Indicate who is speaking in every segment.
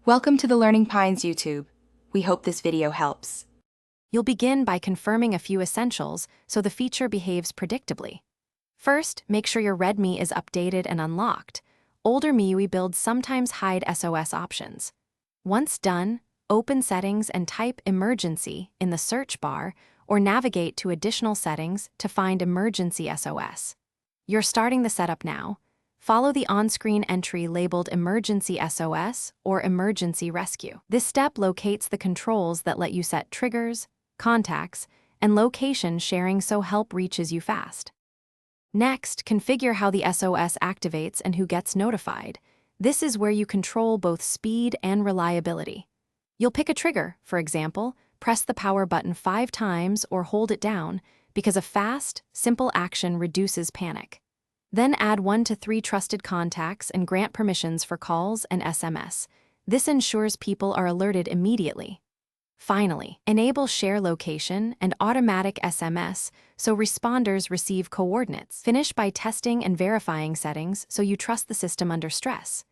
Speaker 1: Welcome to the Learning Pines YouTube. We hope this video helps.
Speaker 2: You'll begin by confirming a few essentials so the feature behaves predictably. First, make sure your Redmi is updated and unlocked. Older MIUI builds sometimes hide SOS options. Once done, open Settings and type Emergency in the search bar or navigate to Additional Settings to find Emergency SOS. You're starting the setup now. Follow the on-screen entry labeled Emergency SOS or Emergency Rescue. This step locates the controls that let you set triggers, contacts, and location sharing so help reaches you fast. Next, configure how the SOS activates and who gets notified. This is where you control both speed and reliability. You'll pick a trigger, for example, press the power button 5 times or hold it down, because a fast, simple action reduces panic. Then add 1 to 3 trusted contacts and grant permissions for calls and SMS. This ensures people are alerted immediately. Finally, enable share location and automatic SMS so responders receive coordinates. Finish by testing and verifying settings so you trust the system under stress.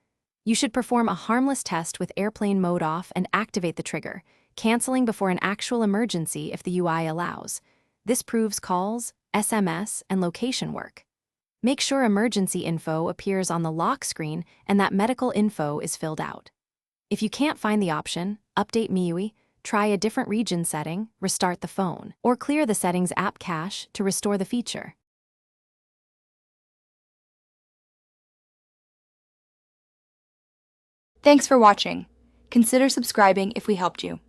Speaker 2: You should perform a harmless test with airplane mode off and activate the trigger, canceling before an actual emergency if the UI allows. This proves calls, SMS, and location work. Make sure emergency info appears on the lock screen and that medical info is filled out. If you can't find the option, update MIUI, try a different region setting, restart the phone, or clear the settings app cache to restore the feature.
Speaker 1: Thanks for watching. Consider subscribing if we helped you.